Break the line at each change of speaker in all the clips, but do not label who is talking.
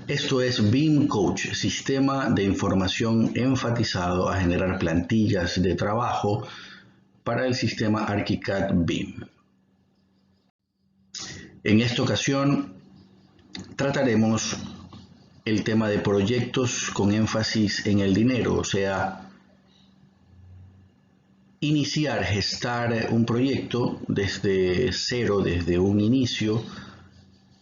Esto es BIM Coach, Sistema de Información enfatizado a generar plantillas de trabajo para el sistema ArchiCAD BIM. En esta ocasión trataremos el tema de proyectos con énfasis en el dinero, o sea, iniciar, gestar un proyecto desde cero, desde un inicio,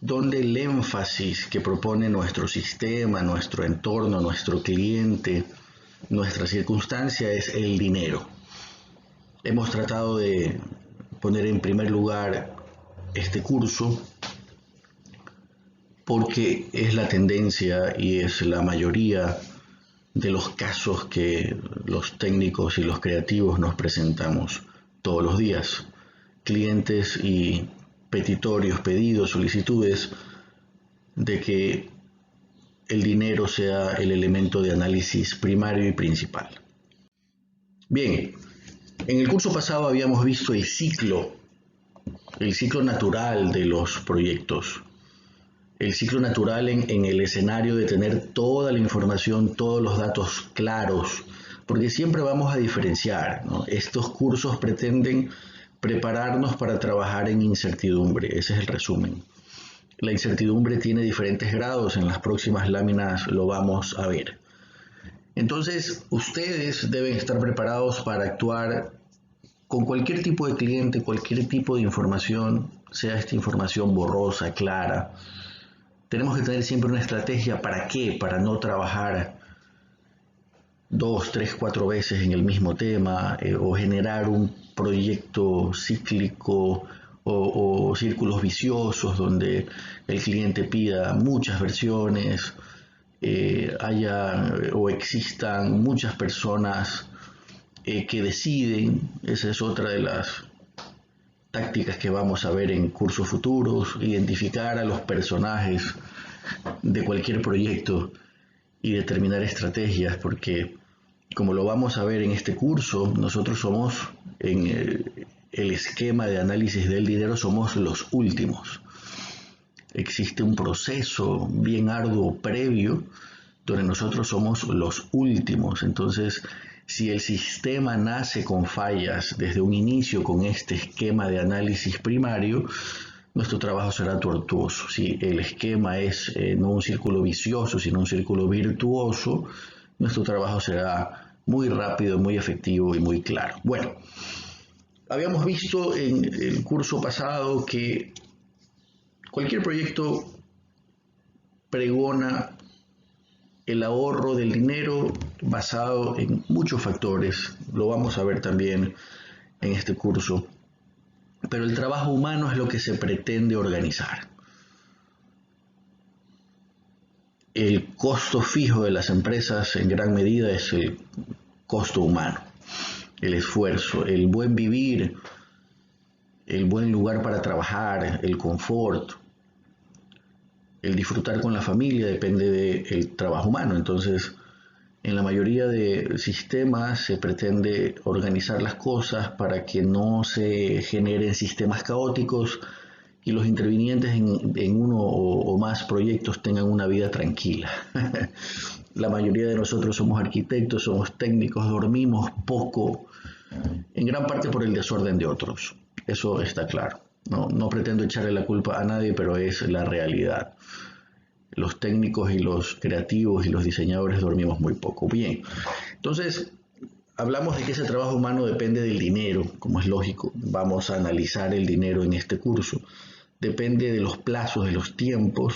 donde el énfasis que propone nuestro sistema, nuestro entorno, nuestro cliente, nuestra circunstancia es el dinero. Hemos tratado de poner en primer lugar este curso porque es la tendencia y es la mayoría de los casos que los técnicos y los creativos nos presentamos todos los días. Clientes y petitorios, pedidos, solicitudes de que el dinero sea el elemento de análisis primario y principal. Bien, en el curso pasado habíamos visto el ciclo natural de los proyectos. El ciclo natural en el escenario de tener toda la información, todos los datos claros, porque siempre vamos a diferenciar, ¿no? Estos cursos pretenden prepararnos para trabajar en incertidumbre, ese es el resumen. La incertidumbre tiene diferentes grados, en las próximas láminas lo vamos a ver. Entonces, ustedes deben estar preparados para actuar con cualquier tipo de cliente, cualquier tipo de información, sea esta información borrosa, clara. Tenemos que tener siempre una estrategia. ¿Para qué? Para no trabajar 2, 3, 4 veces en el mismo tema o generar un proyecto cíclico o círculos viciosos donde el cliente pida muchas versiones, haya o existan muchas personas que deciden. Esa es otra de las tácticas que vamos a ver en cursos futuros, identificar a los personajes de cualquier proyecto y determinar estrategias, porque como lo vamos a ver en este curso, nosotros somos en el esquema de análisis del dinero, somos los últimos. Existe un proceso bien arduo previo donde nosotros somos los últimos. Entonces, si el sistema nace con fallas desde un inicio con este esquema de análisis primario, nuestro trabajo será tortuoso. Si el esquema es no un círculo vicioso, sino un círculo virtuoso, nuestro trabajo será muy rápido, muy efectivo y muy claro. Bueno, habíamos visto en el curso pasado que cualquier proyecto pregona el ahorro del dinero basado en muchos factores. Lo vamos a ver también en este curso. Pero el trabajo humano es lo que se pretende organizar. El costo fijo de las empresas en gran medida es el costo humano, el esfuerzo, el buen vivir, el buen lugar para trabajar, el confort, el disfrutar con la familia depende del trabajo humano. Entonces, en la mayoría de sistemas se pretende organizar las cosas para que no se generen sistemas caóticos y los intervinientes en uno o más proyectos tengan una vida tranquila. La mayoría de nosotros somos arquitectos, somos técnicos, dormimos poco, en gran parte por el desorden de otros. Eso está claro. No pretendo echarle la culpa a nadie, pero es la realidad. Los técnicos y los creativos y los diseñadores dormimos muy poco. Bien, entonces hablamos de que ese trabajo humano depende del dinero, como es lógico. Vamos a analizar el dinero en este curso. Depende de los plazos, de los tiempos,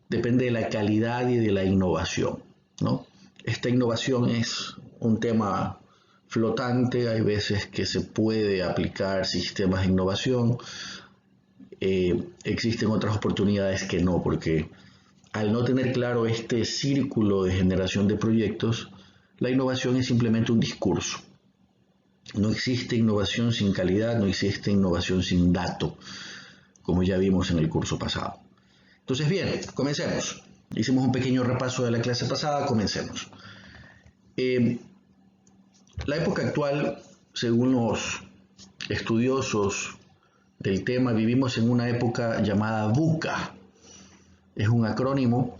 depende de la calidad y de la innovación, ¿no? Esta innovación es un tema flotante, hay veces que se puede aplicar sistemas de innovación, existen otras oportunidades que no, porque al no tener claro este círculo de generación de proyectos, la innovación es simplemente un discurso. No existe innovación sin calidad, no existe innovación sin dato, como ya vimos en el curso pasado. Entonces, bien, comencemos. Hicimos un pequeño repaso de la clase pasada, comencemos. La época actual, según los estudiosos del tema, vivimos en una época llamada VUCA. Es un acrónimo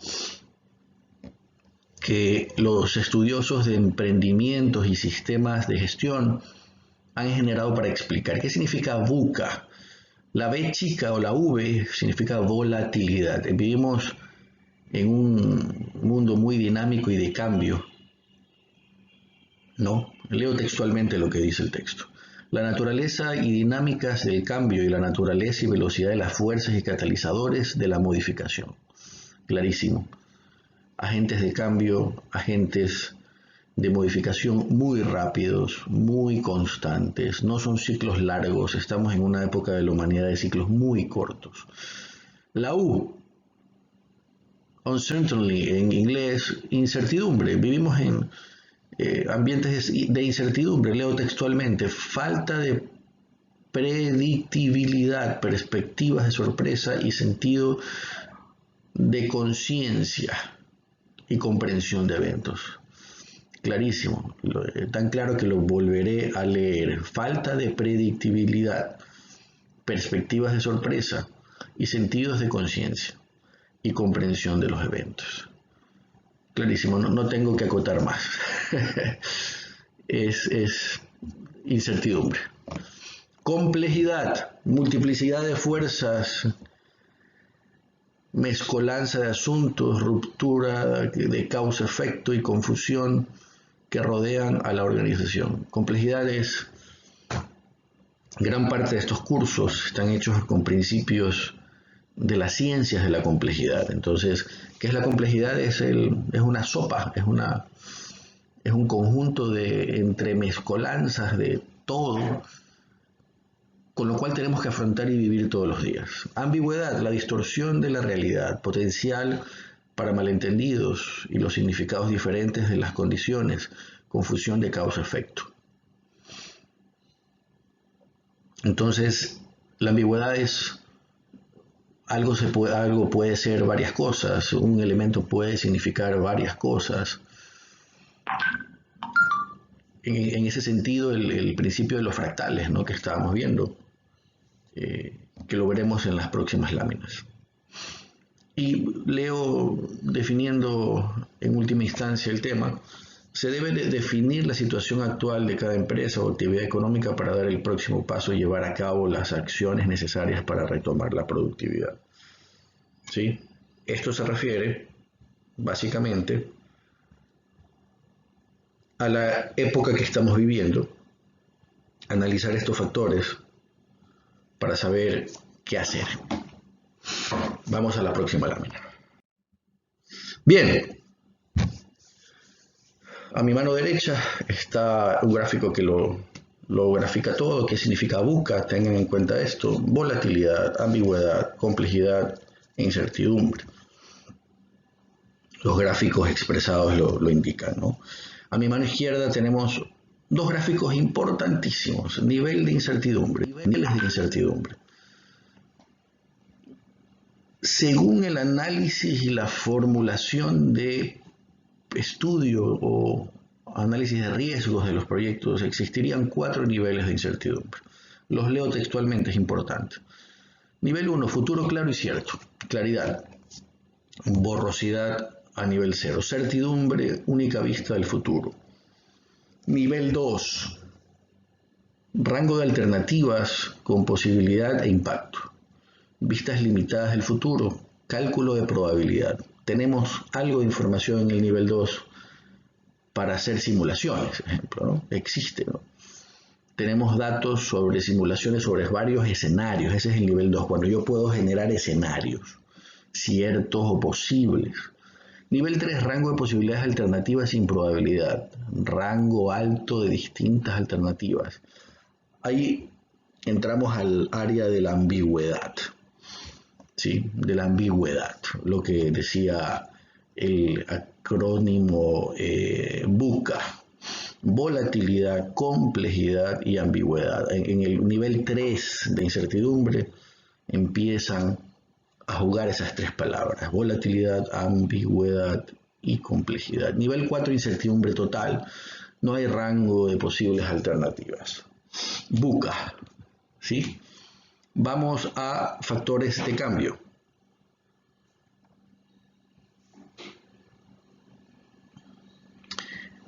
que los estudiosos de emprendimientos y sistemas de gestión han generado para explicar. ¿Qué significa VUCA? La B chica o la V significa volatilidad. Vivimos en un mundo muy dinámico y de cambio, ¿no? Leo textualmente lo que dice el texto. La naturaleza y dinámicas del cambio y la naturaleza y velocidad de las fuerzas y catalizadores de la modificación. Clarísimo. Agentes de cambio, agentes de modificación muy rápidos, muy constantes, no son ciclos largos, estamos en una época de la humanidad de ciclos muy cortos. La U, uncertainty en inglés, incertidumbre, vivimos en ambientes de incertidumbre, leo textualmente, falta de predictibilidad, perspectivas de sorpresa y sentido de conciencia y comprensión de eventos. Clarísimo, tan claro que lo volveré a leer. Falta de predictibilidad, perspectivas de sorpresa y sentidos de conciencia y comprensión de los eventos. Clarísimo, no tengo que acotar más. es incertidumbre. Complejidad, multiplicidad de fuerzas, mezcolanza de asuntos, ruptura de causa-efecto y confusión que rodean a la organización. Complejidad es, gran parte de estos cursos están hechos con principios de las ciencias de la complejidad. Entonces, ¿qué es la complejidad? Es una sopa, es un conjunto de entremezcolanzas de todo, con lo cual tenemos que afrontar y vivir todos los días. Ambigüedad, la distorsión de la realidad, potencial para malentendidos y los significados diferentes de las condiciones, confusión de causa-efecto. Entonces, la ambigüedad es algo puede ser varias cosas, un elemento puede significar varias cosas. En ese sentido, el principio de los fractales, ¿no?, que estábamos viendo, que lo veremos en las próximas láminas. Y leo definiendo en última instancia el tema. Se debe de definir la situación actual de cada empresa o actividad económica para dar el próximo paso y llevar a cabo las acciones necesarias para retomar la productividad. ¿Sí? Esto se refiere básicamente a la época que estamos viviendo, analizar estos factores para saber qué hacer. Vamos a la próxima lámina. Bien, a mi mano derecha está un gráfico que lo grafica todo. ¿Qué significa VUCA? Tengan en cuenta esto: volatilidad, ambigüedad, complejidad e incertidumbre. Los gráficos expresados lo indican, ¿no? A mi mano izquierda tenemos dos gráficos importantísimos: nivel de incertidumbre, niveles de incertidumbre. Según el análisis y la formulación de estudio o análisis de riesgos de los proyectos, existirían 4 niveles de incertidumbre. Los leo textualmente, es importante. Nivel 1, futuro claro y cierto. Claridad. Borrosidad a nivel 0. Certidumbre, única vista del futuro. Nivel 2, rango de alternativas con posibilidad e impacto. Vistas limitadas del futuro. Cálculo de probabilidad. Tenemos algo de información en el nivel 2 para hacer simulaciones, por ejemplo, ¿no? Existe, ¿no? Tenemos datos sobre simulaciones sobre varios escenarios. Ese es el nivel 2, cuando yo puedo generar escenarios ciertos o posibles. Nivel 3, rango de posibilidades alternativas sin probabilidad. Rango alto de distintas alternativas. Ahí entramos al área de la ambigüedad. ¿Sí? De la ambigüedad, lo que decía el acrónimo VUCA: volatilidad, complejidad y ambigüedad. En el nivel 3 de incertidumbre empiezan a jugar esas 3 palabras: volatilidad, ambigüedad y complejidad. Nivel 4, incertidumbre total, no hay rango de posibles alternativas. VUCA, ¿sí? Vamos a factores de cambio.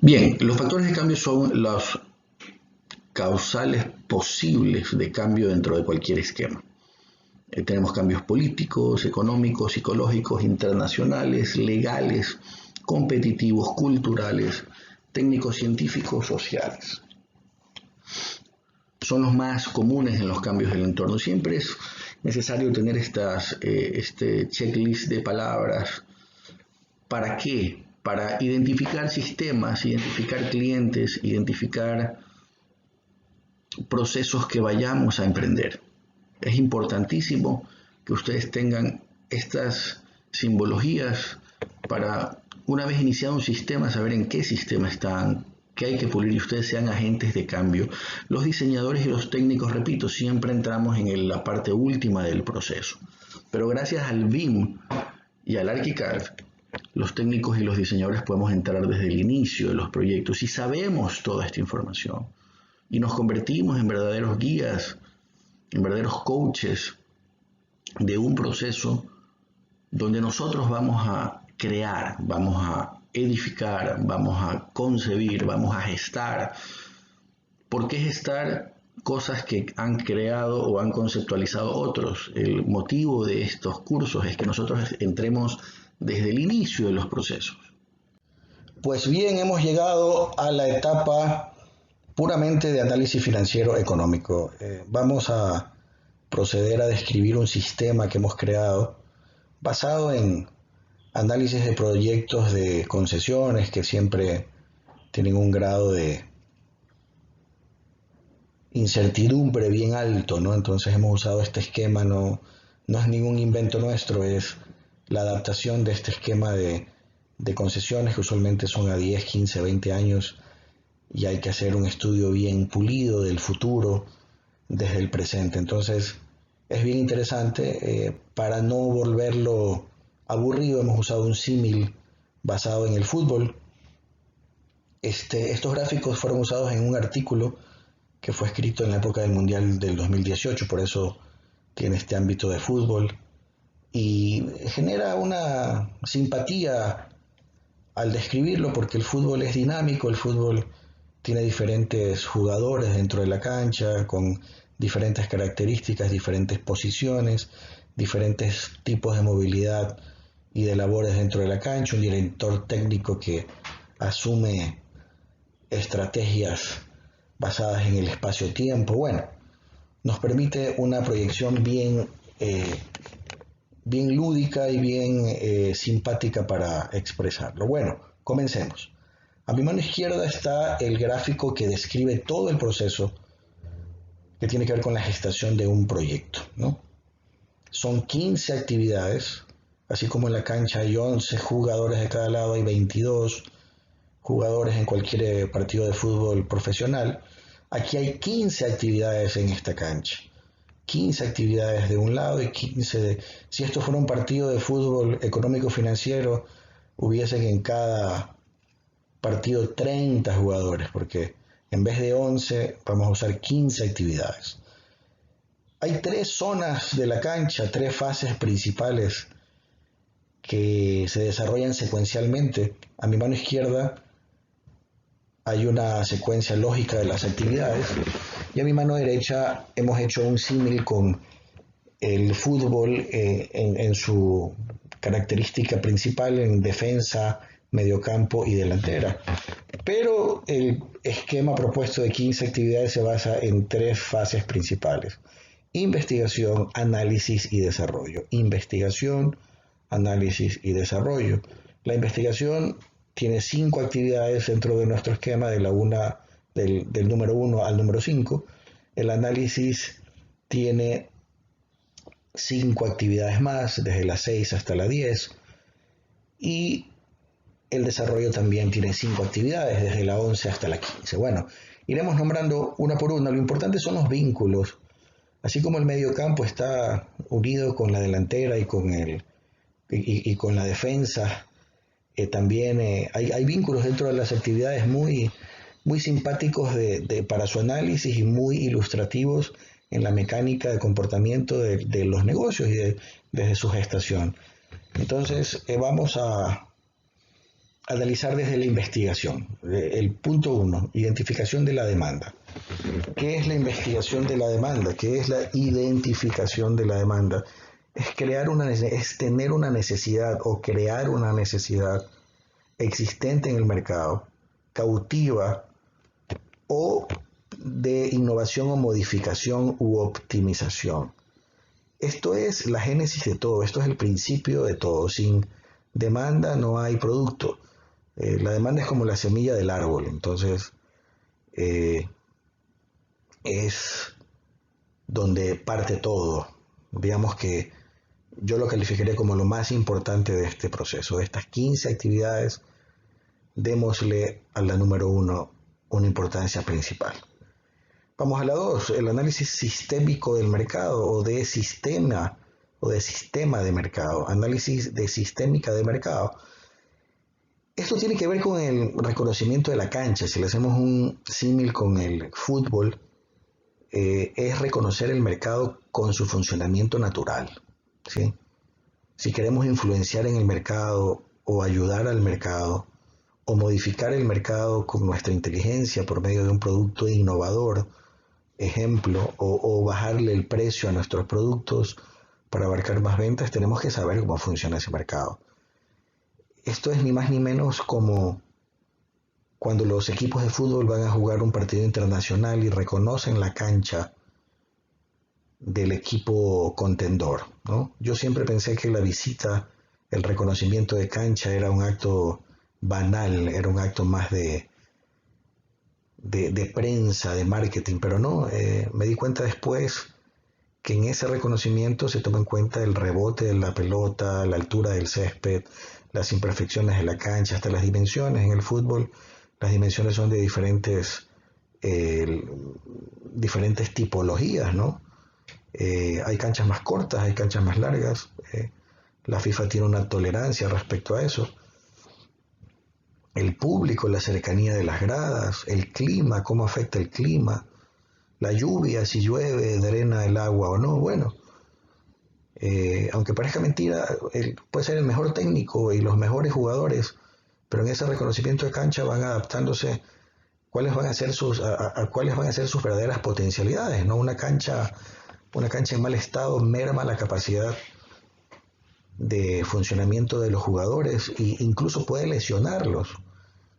Bien, los factores de cambio son los causales posibles de cambio dentro de cualquier esquema. Tenemos cambios políticos, económicos, psicológicos, internacionales, legales, competitivos, culturales, técnicos, científicos, sociales. Son los más comunes en los cambios del entorno. Siempre es necesario tener este checklist de palabras. ¿Para qué? Para identificar sistemas, identificar clientes, identificar procesos que vayamos a emprender. Es importantísimo que ustedes tengan estas simbologías para, una vez iniciado un sistema, saber en qué sistema están, qué hay que pulir y ustedes sean agentes de cambio. Los diseñadores y los técnicos, repito, siempre entramos en la parte última del proceso. Pero gracias al BIM y al ArchiCAD, los técnicos y los diseñadores podemos entrar desde el inicio de los proyectos y sabemos toda esta información. Y nos convertimos en verdaderos guías, en verdaderos coaches de un proceso donde nosotros vamos a crear, vamos a edificar, vamos a concebir, vamos a gestar. ¿Por qué gestar cosas que han creado o han conceptualizado otros? El motivo de estos cursos es que nosotros entremos desde el inicio de los procesos. Pues bien, hemos llegado a la etapa puramente de análisis financiero económico. Vamos a proceder a describir un sistema que hemos creado basado en análisis de proyectos de concesiones que siempre tienen un grado de incertidumbre bien alto, ¿no? Entonces hemos usado este esquema, no es ningún invento nuestro, es la adaptación de este esquema de concesiones que usualmente son a 10, 15, 20 años y hay que hacer un estudio bien pulido del futuro desde el presente. Entonces es bien interesante. Para no volverlo aburrido hemos usado un símil basado en el fútbol. Estos gráficos fueron usados en un artículo que fue escrito en la época del Mundial del 2018, por eso tiene este ámbito de fútbol y genera una simpatía al describirlo porque el fútbol es dinámico, el fútbol tiene diferentes jugadores dentro de la cancha con diferentes características, diferentes posiciones, diferentes tipos de movilidad y de labores dentro de la cancha, un director técnico que asume estrategias basadas en el espacio-tiempo. Bueno, nos permite una proyección bien lúdica y bien simpática para expresarlo. Bueno, comencemos. A mi mano izquierda está el gráfico que describe todo el proceso que tiene que ver con la gestación de un proyecto, ¿no? Son 15 actividades, así como en la cancha hay 11 jugadores de cada lado, hay 22 jugadores en cualquier partido de fútbol profesional. Aquí hay 15 actividades en esta cancha. 15 actividades de un lado y 15 de... Si esto fuera un partido de fútbol económico-financiero, hubiesen en cada partido 30 jugadores, porque en vez de 11 vamos a usar 15 actividades. Hay 3 zonas de la cancha, 3 fases principales que se desarrollan secuencialmente. A mi mano izquierda hay una secuencia lógica de las actividades y a mi mano derecha hemos hecho un símil con el fútbol en su característica principal en defensa, mediocampo y delantera. Pero el esquema propuesto de 15 actividades se basa en 3 fases principales: investigación, análisis y desarrollo. Investigación, análisis y desarrollo. La investigación tiene 5 actividades dentro de nuestro esquema, del número 1 al número 5. El análisis tiene 5 actividades más, desde la 6 hasta la 10. Y el desarrollo también tiene 5 actividades, desde la 11 hasta la 15. Bueno, iremos nombrando una por una. Lo importante son los vínculos. Así como el mediocampo está unido con la delantera y con la defensa, también hay vínculos dentro de las actividades muy simpáticos para su análisis y muy ilustrativos en la mecánica de comportamiento de los negocios y desde su gestación. Entonces vamos a analizar desde la investigación. El punto uno, identificación de la demanda. ¿Qué es la investigación de la demanda? ¿Qué es la identificación de la demanda? Es tener una necesidad o crear una necesidad existente en el mercado, cautiva o de innovación o modificación u optimización. Esto es la génesis de todo, esto es el principio de todo. Sin demanda no hay producto. La demanda es como la semilla del árbol, entonces es donde parte todo. Digamos que yo lo calificaría como lo más importante de este proceso. De estas 15 actividades, démosle a la número 1 una importancia principal. Vamos a la 2, el análisis sistémico del mercado o de sistema de mercado, análisis de sistémica de mercado. Esto tiene que ver con el reconocimiento de la cancha. Si le hacemos un símil con el fútbol, es reconocer el mercado con su funcionamiento natural, ¿sí? Si queremos influenciar en el mercado o ayudar al mercado o modificar el mercado con nuestra inteligencia por medio de un producto innovador, ejemplo, o bajarle el precio a nuestros productos para abarcar más ventas, tenemos que saber cómo funciona ese mercado. Esto es ni más ni menos como cuando los equipos de fútbol van a jugar un partido internacional y reconocen la cancha del equipo contendor, ¿no? Yo siempre pensé que la visita, el reconocimiento de cancha era un acto banal, era un acto más de prensa, de marketing, pero no, me di cuenta después que en ese reconocimiento se toma en cuenta el rebote de la pelota, la altura del césped, las imperfecciones de la cancha, hasta las dimensiones. En el fútbol las dimensiones son de diferentes tipologías, ¿no? Hay canchas más cortas, hay canchas más largas. La FIFA tiene una tolerancia respecto a eso. El público, la cercanía de las gradas, el clima, cómo afecta el clima, la lluvia, si llueve, drena el agua o no. Bueno, aunque parezca mentira, puede ser el mejor técnico y los mejores jugadores, pero en ese reconocimiento de cancha van adaptándose cuáles van a ser sus verdaderas potencialidades, ¿no? Una cancha en mal estado merma la capacidad de funcionamiento de los jugadores e incluso puede lesionarlos.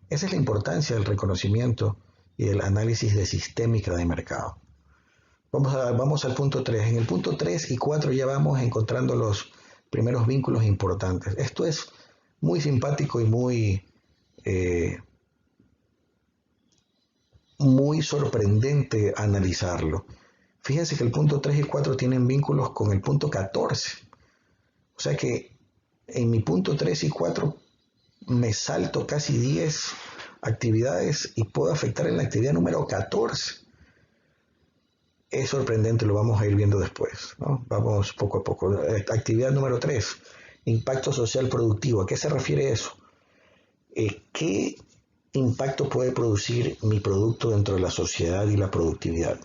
Esa es la importancia del reconocimiento y del análisis de sistémica de mercado. Vamos al punto 3. En el punto 3 y 4 ya vamos encontrando los primeros vínculos importantes. Esto es muy simpático y muy sorprendente analizarlo. Fíjense que el punto 3 y 4 tienen vínculos con el punto 14. O sea que en mi punto 3 y 4 me salto casi 10 actividades y puedo afectar en la actividad número 14. Es sorprendente, lo vamos a ir viendo después, ¿no? Vamos poco a poco. Actividad número 3, impacto social productivo. ¿A qué se refiere eso? ¿Qué impacto puede producir mi producto dentro de la sociedad y la productividad?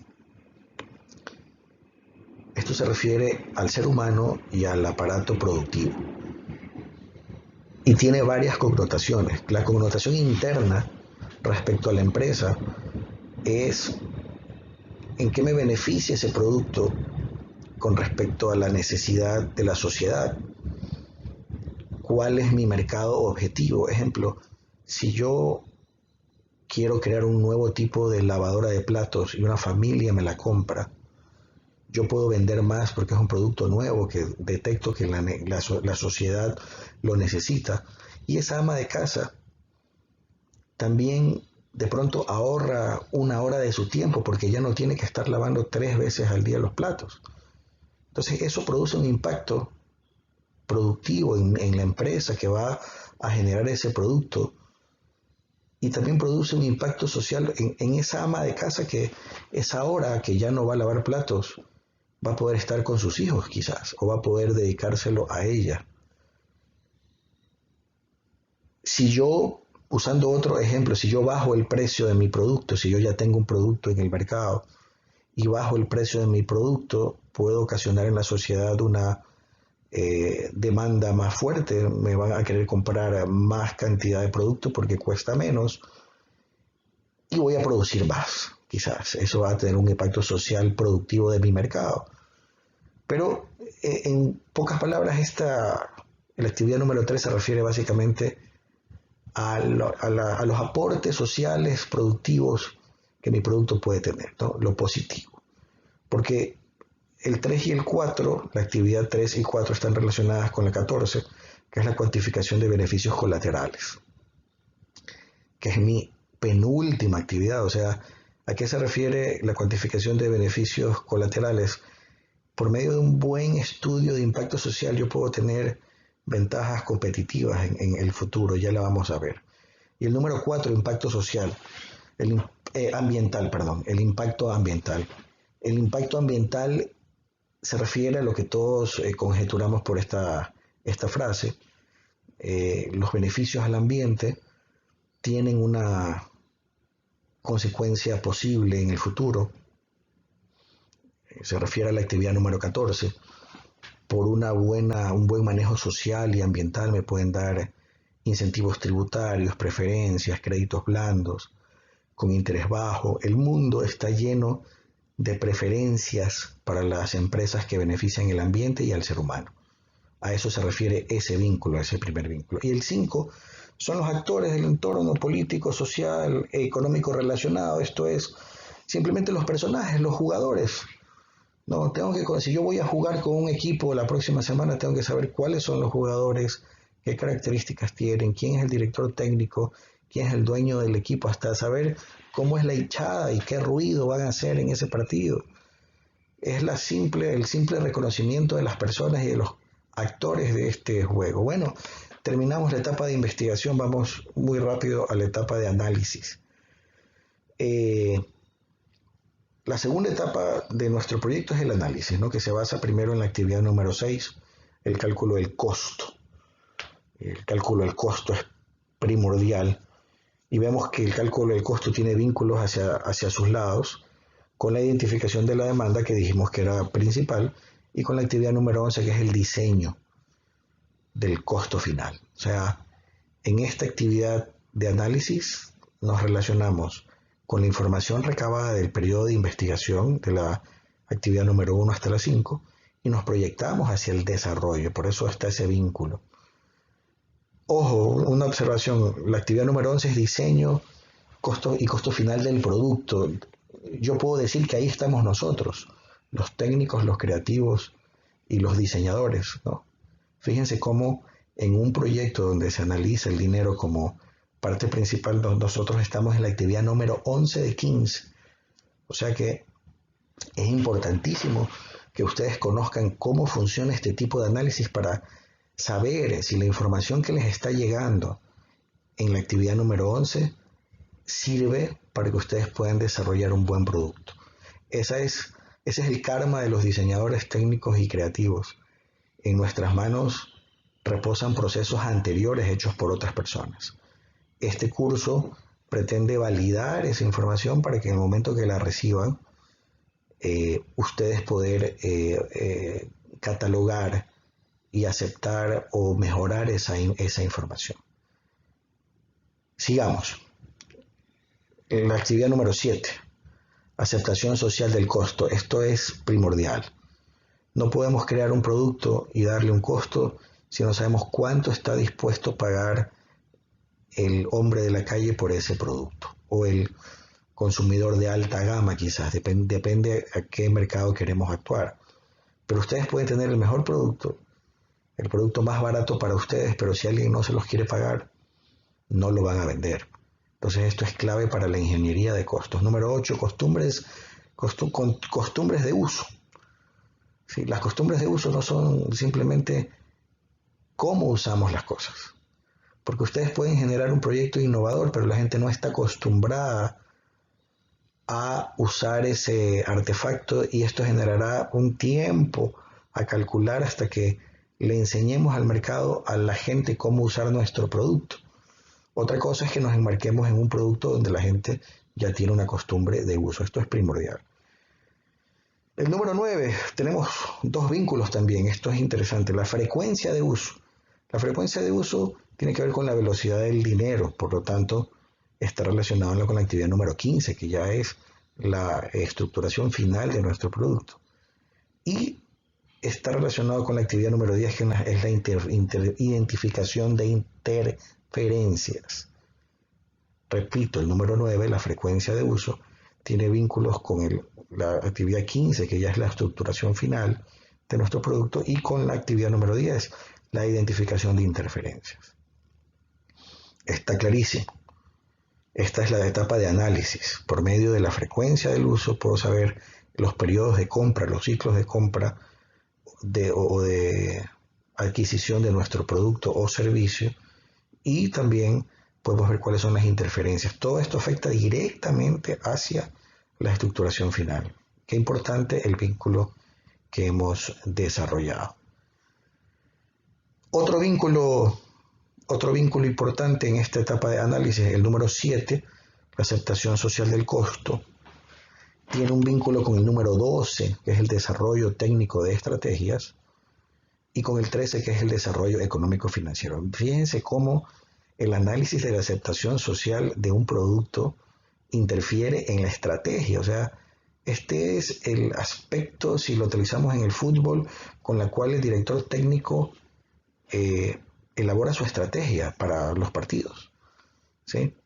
Esto se refiere al ser humano y al aparato productivo. Y tiene varias connotaciones. La connotación interna respecto a la empresa es en qué me beneficia ese producto con respecto a la necesidad de la sociedad. ¿Cuál es mi mercado objetivo? Ejemplo, si yo quiero crear un nuevo tipo de lavadora de platos y una familia me la compra, yo puedo vender más porque es un producto nuevo que detecto que la sociedad lo necesita. Y esa ama de casa también de pronto ahorra una hora de su tiempo porque ya no tiene que estar lavando 3 veces al día los platos. Entonces eso produce un impacto productivo en la empresa que va a generar ese producto y también produce un impacto social en esa ama de casa que esa hora que ya no va a lavar platos va a poder estar con sus hijos quizás o va a poder dedicárselo a ella. Si yo, usando otro ejemplo, si yo bajo el precio de mi producto, si yo ya tengo un producto en el mercado y bajo el precio de mi producto, puedo ocasionar en la sociedad una
demanda más fuerte, me van a querer comprar más cantidad de producto porque cuesta menos y voy a producir más. Quizás eso va a tener un impacto social productivo de mi mercado. Pero en pocas palabras, la actividad número 3 se refiere básicamente a los aportes sociales productivos que mi producto puede tener, ¿no? Lo positivo. Porque el 3 y el 4, la actividad 3 y 4 están relacionadas con la 14, que es la cuantificación de beneficios colaterales, que es mi penúltima actividad. O sea, ¿a qué se refiere la cuantificación de beneficios colaterales? Por medio de un buen estudio de impacto social yo puedo tener ventajas competitivas en el futuro, ya la vamos a ver. Y el número 4, impacto social, ambiental, perdón, el impacto ambiental. El impacto ambiental se refiere a lo que todos conjeturamos por esta frase. Los beneficios al ambiente tienen una consecuencia posible en el futuro. Se refiere a la actividad número 14. Por un buen manejo social y ambiental me pueden dar incentivos tributarios, preferencias, créditos blandos, con interés bajo. El mundo está lleno de preferencias para las empresas que benefician el ambiente y al ser humano. A eso se refiere ese vínculo, ese primer vínculo. Y el 5 son los actores del entorno político, social, económico relacionado. Esto es simplemente los personajes, los jugadores. No, si yo voy a jugar con un equipo la próxima semana, tengo que saber cuáles son los jugadores, qué características tienen, quién es el director técnico, quién es el dueño del equipo, hasta saber cómo es la hinchada y qué ruido van a hacer en ese partido. Es el simple reconocimiento de las personas y de los actores de este juego. Bueno, terminamos la etapa de investigación, vamos muy rápido a la etapa de análisis. La segunda etapa de nuestro proyecto es el análisis, ¿no? Que se basa primero en la actividad número 6, el cálculo del costo. El cálculo del costo es primordial y vemos que el cálculo del costo tiene vínculos hacia sus lados con la identificación de la demanda que dijimos que era principal y con la actividad número 11 que es el diseño del costo final. O sea, en esta actividad de análisis nos relacionamos con la información recabada del periodo de investigación de la actividad número 1 hasta la 5 y nos proyectamos hacia el desarrollo, por eso está ese vínculo. Ojo, una observación, la actividad número 11 es diseño, costo y costo final del producto. Yo puedo decir que ahí estamos nosotros, los técnicos, los creativos y los diseñadores, ¿no? Fíjense cómo en un proyecto donde se analiza el dinero como parte principal, nosotros estamos en la actividad número 11 de 15. O sea que es importantísimo que ustedes conozcan cómo funciona este tipo de análisis para saber si la información que les está llegando en la actividad número 11 sirve para que ustedes puedan desarrollar un buen producto. Ese es el karma de los diseñadores técnicos y creativos. En nuestras manos reposan procesos anteriores hechos por otras personas. Este curso pretende validar esa información para que en el momento que la reciban, ustedes poder catalogar y aceptar o mejorar esa información. Sigamos. En la actividad número 7, aceptación social del costo. Esto es primordial. No podemos crear un producto y darle un costo si no sabemos cuánto está dispuesto a pagar el hombre de la calle por ese producto o el consumidor de alta gama quizás, depende a qué mercado queremos actuar. Pero ustedes pueden tener el mejor producto, el producto más barato para ustedes, pero si alguien no se los quiere pagar, no lo van a vender. Entonces esto es clave para la ingeniería de costos. Número 8, costumbres de uso. ¿Sí? Las costumbres de uso no son simplemente cómo usamos las cosas. Porque ustedes pueden generar un proyecto innovador, pero la gente no está acostumbrada a usar ese artefacto y esto generará un tiempo a calcular hasta que le enseñemos al mercado, a la gente, cómo usar nuestro producto. Otra cosa es que nos enmarquemos en un producto donde la gente ya tiene una costumbre de uso. Esto es primordial. El número 9, tenemos dos vínculos también, esto es interesante, la frecuencia de uso. La frecuencia de uso tiene que ver con la velocidad del dinero, por lo tanto está relacionado con la actividad número 15, que ya es la estructuración final de nuestro producto. Y está relacionado con la actividad número 10, que es la identificación de interferencias. Repito, el número 9, la frecuencia de uso, tiene vínculos con la actividad 15, que ya es la estructuración final de nuestro producto, y con la actividad número 10, la identificación de interferencias. Está clarísimo. Esta es la etapa de análisis. Por medio de la frecuencia del uso puedo saber los periodos de compra, los ciclos de compra o de adquisición de nuestro producto o servicio, y también podemos ver cuáles son las interferencias. Todo esto afecta directamente hacia la estructuración final. Qué importante el vínculo que hemos desarrollado. Otro vínculo importante en esta etapa de análisis, el número 7, la aceptación social del costo, tiene un vínculo con el número 12, que es el desarrollo técnico de estrategias, y con el 13, que es el desarrollo económico financiero. Fíjense cómo el análisis de la aceptación social de un producto interfiere en la estrategia. O sea, este es el aspecto, si lo utilizamos en el fútbol, con la cual el director técnico elabora su estrategia para los partidos. ¿Sí?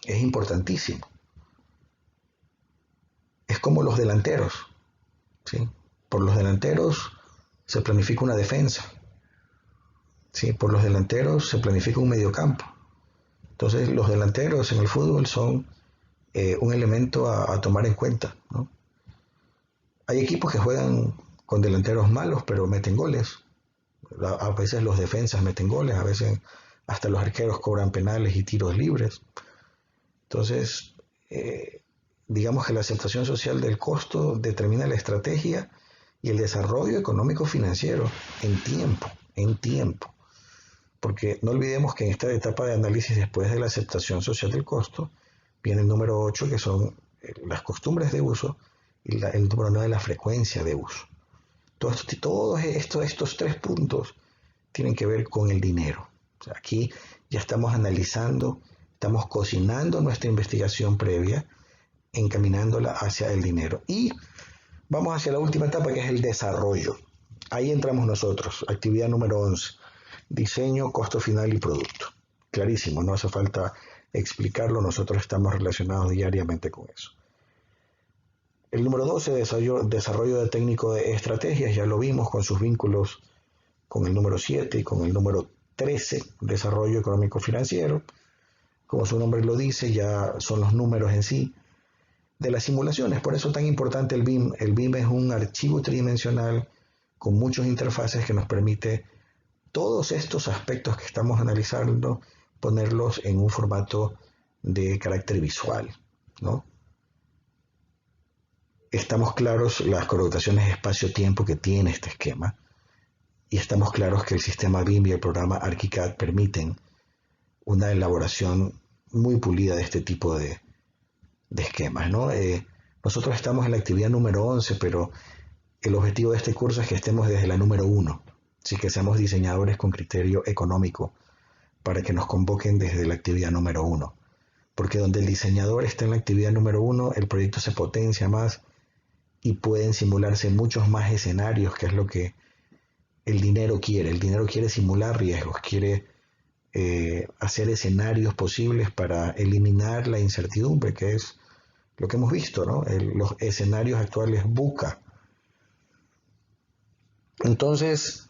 Es importantísimo. Es como los delanteros. ¿Sí? Por los delanteros se planifica una defensa. ¿Sí? Por los delanteros se planifica un mediocampo. Entonces los delanteros en el fútbol son un elemento a tomar en cuenta, ¿no? Hay equipos que juegan con delanteros malos pero meten goles. A veces los defensas meten goles, a veces hasta los arqueros cobran penales y tiros libres. Entonces, digamos que la aceptación social del costo determina la estrategia y el desarrollo económico financiero en tiempo. Porque no olvidemos que en esta etapa de análisis, después de la aceptación social del costo, viene el número 8, que son las costumbres de uso, y el número 9, la frecuencia de uso. Todos estos tres puntos tienen que ver con el dinero. O sea, aquí ya estamos analizando, estamos cocinando nuestra investigación previa, encaminándola hacia el dinero. Y vamos hacia la última etapa, que es el desarrollo. Ahí entramos nosotros, actividad número 11. Diseño, costo final y producto. Clarísimo, no hace falta explicarlo, nosotros estamos relacionados diariamente con eso. El número 12, desarrollo de técnico de estrategias, ya lo vimos con sus vínculos con el número 7 y con el número 13, desarrollo económico financiero. Como su nombre lo dice, ya son los números en sí de las simulaciones, por eso es tan importante el BIM. El BIM es un archivo tridimensional con muchas interfaces que nos permite todos estos aspectos que estamos analizando, ponerlos en un formato de carácter visual, ¿no? Estamos claros las connotaciones espacio-tiempo que tiene este esquema, y estamos claros que el sistema BIM y el programa ArchiCAD permiten una elaboración muy pulida de este tipo de esquemas, ¿no? Nosotros estamos en la actividad número 11, pero el objetivo de este curso es que estemos desde la número 1. Así que seamos diseñadores con criterio económico para que nos convoquen desde la actividad número 1. Porque donde el diseñador está en la actividad número 1, el proyecto se potencia más y pueden simularse muchos más escenarios, que es lo que el dinero quiere. El dinero quiere simular riesgos, quiere hacer escenarios posibles para eliminar la incertidumbre, que es lo que hemos visto, ¿no? Los escenarios actuales VUCA. Entonces,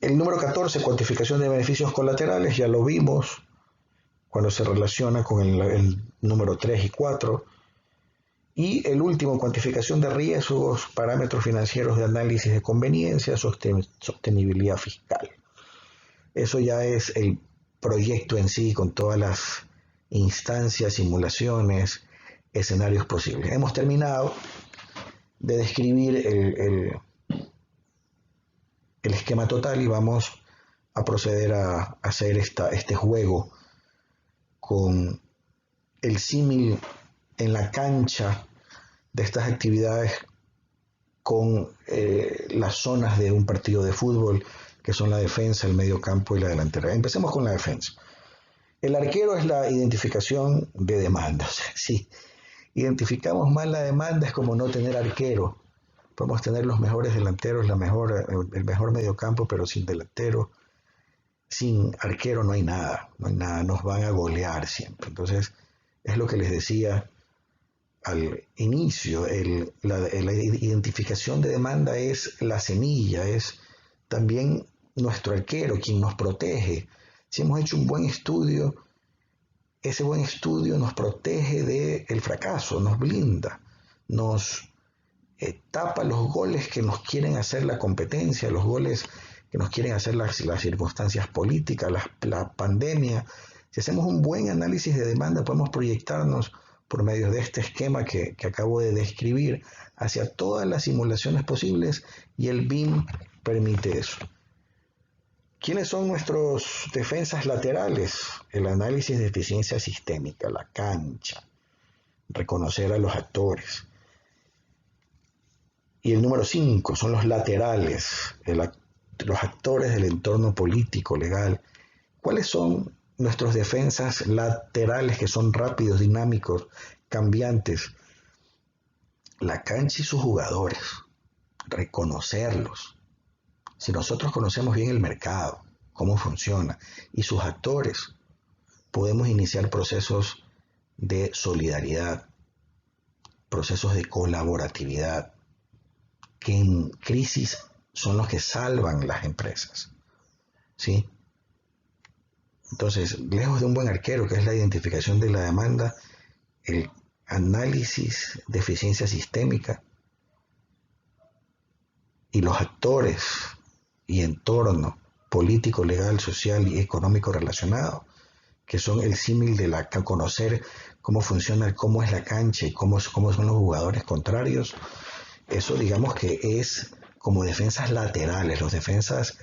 el número 14, cuantificación de beneficios colaterales, ya lo vimos cuando se relaciona con el número 3 y 4. Y el último, cuantificación de riesgos, parámetros financieros de análisis de conveniencia, sostenibilidad fiscal. Eso ya es el proyecto en sí, con todas las instancias, simulaciones, escenarios posibles. Hemos terminado de describir el esquema total y vamos a proceder a hacer este juego con el símil en la cancha de estas actividades con las zonas de un partido de fútbol, que son la defensa, el medio campo y la delantera. Empecemos con la defensa. El arquero es la identificación de demandas. Sí, identificamos mal la demanda, es como no tener arquero. Podemos tener los mejores delanteros, el mejor mediocampo, pero sin delantero, sin arquero no hay nada, nos van a golear siempre. Entonces, es lo que les decía al inicio, la identificación de demanda es la semilla, es también nuestro arquero, quien nos protege. Si hemos hecho un buen estudio, ese buen estudio nos protege del fracaso, nos blinda, nos tapa los goles que nos quieren hacer la competencia, los goles que nos quieren hacer las circunstancias políticas, la pandemia. Si hacemos un buen análisis de demanda, podemos proyectarnos por medio de este esquema que acabo de describir hacia todas las simulaciones posibles, y el BIM permite eso. ¿Quiénes son nuestros defensas laterales? El análisis de eficiencia sistémica, la cancha, reconocer a los actores. Y el número 5 son los laterales, los actores del entorno político, legal. ¿Cuáles son nuestros defensas laterales, que son rápidos, dinámicos, cambiantes? La cancha y sus jugadores, reconocerlos. Si nosotros conocemos bien el mercado, cómo funciona, y sus actores, podemos iniciar procesos de solidaridad, procesos de colaboratividad, que en crisis son los que salvan las empresas, ¿sí? Entonces, lejos de un buen arquero, que es la identificación de la demanda, el análisis de eficiencia sistémica y los actores y entorno político, legal, social y económico relacionado, que son el símil de conocer cómo funciona, cómo es la cancha y cómo son los jugadores contrarios. Eso, digamos, que es como defensas laterales. Los defensas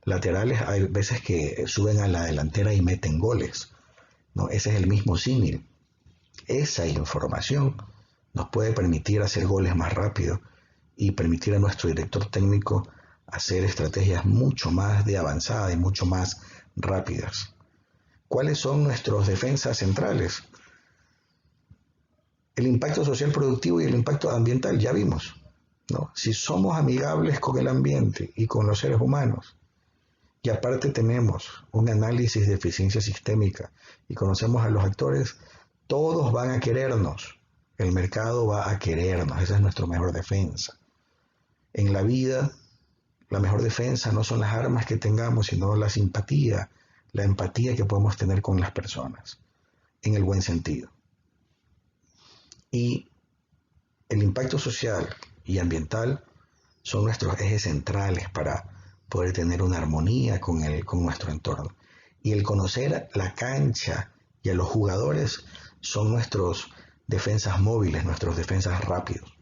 laterales hay veces que suben a la delantera y meten goles, ¿no? Ese es el mismo símil. Esa información nos puede permitir hacer goles más rápido y permitir a nuestro director técnico hacer estrategias mucho más de avanzada y mucho más rápidas. ¿Cuáles son nuestros defensas centrales? El impacto social productivo y el impacto ambiental, ya vimos, ¿no? Si somos amigables con el ambiente y con los seres humanos, y aparte tenemos un análisis de eficiencia sistémica y conocemos a los actores, todos van a querernos. El mercado va a querernos. Esa es nuestra mejor defensa. En la vida, la mejor defensa no son las armas que tengamos, sino la simpatía, la empatía que podemos tener con las personas, en el buen sentido. Y el impacto social y ambiental son nuestros ejes centrales para poder tener una armonía con nuestro entorno. Y el conocer la cancha y a los jugadores son nuestros defensas móviles, nuestros defensas rápidos.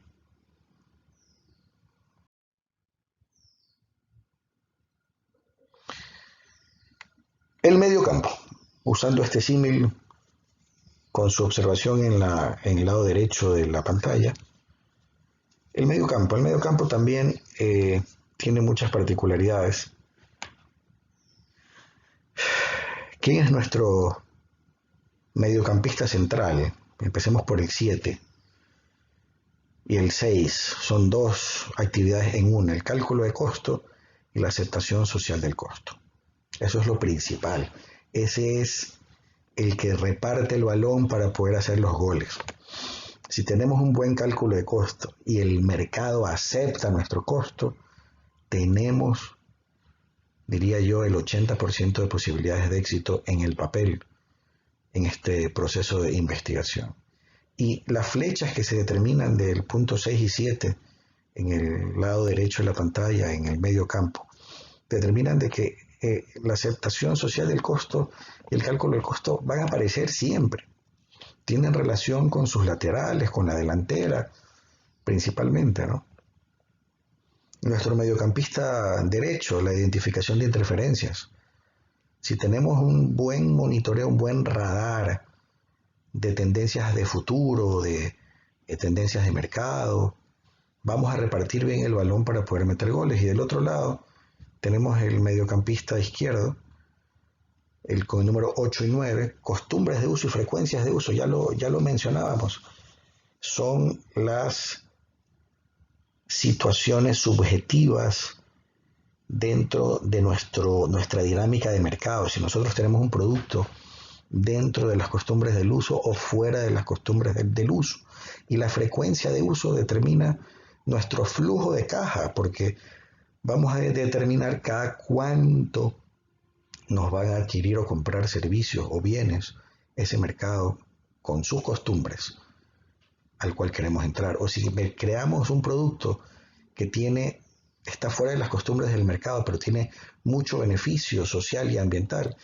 El mediocampo, usando este símil con su observación en el lado derecho de la pantalla. El mediocampo también tiene muchas particularidades. ¿Quién es nuestro mediocampista central? Empecemos por el 7 y el 6. Son dos actividades en una: el cálculo de costo y la aceptación social del costo. Eso es lo principal. Ese es el que reparte el balón para poder hacer los goles. Si tenemos un buen cálculo de costo y el mercado acepta nuestro costo, tenemos, diría yo, el 80% de posibilidades de éxito en el papel, en este proceso de investigación. Y las flechas que se determinan del punto 6 y 7 en el lado derecho de la pantalla, en el medio campo, determinan de que la aceptación social del costo y el cálculo del costo van a aparecer siempre. Tienen relación con sus laterales, con la delantera, principalmente, ¿no? Nuestro mediocampista derecho, la identificación de interferencias. Si tenemos un buen monitoreo, un buen radar de tendencias de futuro, de tendencias de mercado. Vamos a repartir bien el balón para poder meter goles. Y del otro lado tenemos el mediocampista izquierdo, con el número 8 y 9, costumbres de uso y frecuencias de uso, ya lo mencionábamos. Son las situaciones subjetivas dentro de nuestra dinámica de mercado. Si nosotros tenemos un producto dentro de las costumbres del uso o fuera de las costumbres del uso. Y la frecuencia de uso determina nuestro flujo de caja, porque vamos a determinar cada cuánto nos van a adquirir o comprar servicios o bienes ese mercado con sus costumbres al cual queremos entrar. O si creamos un producto que está fuera de las costumbres del mercado, pero tiene mucho beneficio social y ambiental,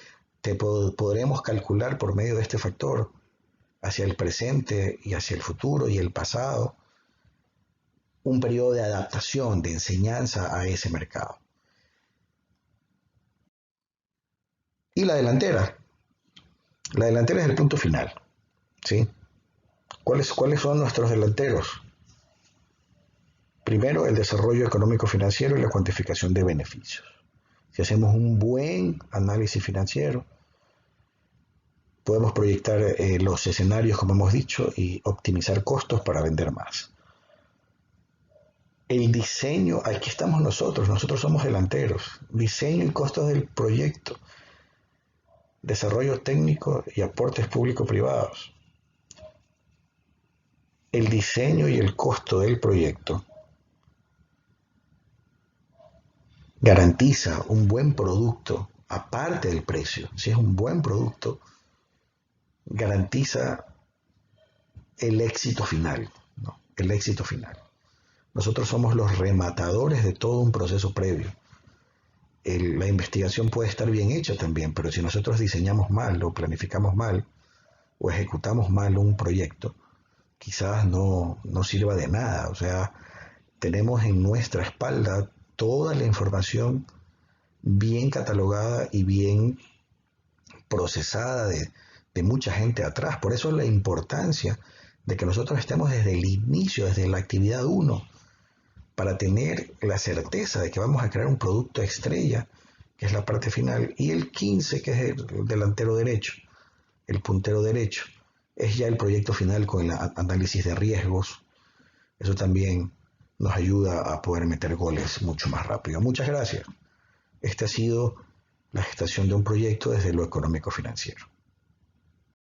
podremos calcular por medio de este factor hacia el presente y hacia el futuro y el pasado un periodo de adaptación, de enseñanza a ese mercado. Y la delantera. La delantera es el punto final, ¿sí? ¿Cuáles son nuestros delanteros? Primero, el desarrollo económico-financiero y la cuantificación de beneficios. Si hacemos un buen análisis financiero, podemos proyectar los escenarios, como hemos dicho, y optimizar costos para vender más. El diseño, aquí estamos nosotros somos delanteros. Diseño y costos del proyecto, desarrollo técnico y aportes público-privados. El diseño y el costo del proyecto garantiza un buen producto, aparte del precio. Si es un buen producto, garantiza el éxito final, ¿no? El éxito final. Nosotros somos los rematadores de todo un proceso previo. La investigación puede estar bien hecha también, pero si nosotros diseñamos mal o planificamos mal o ejecutamos mal un proyecto, quizás no sirva de nada. O sea, tenemos en nuestra espalda toda la información bien catalogada y bien procesada de mucha gente atrás. Por eso la importancia de que nosotros estemos desde el inicio, desde la actividad 1, para tener la certeza de que vamos a crear un producto estrella, que es la parte final, y el 15, que es el delantero derecho, el puntero derecho, es ya el proyecto final con el análisis de riesgos. Eso también nos ayuda a poder meter goles mucho más rápido. Muchas gracias. Esta ha sido la gestación de un proyecto desde lo económico financiero.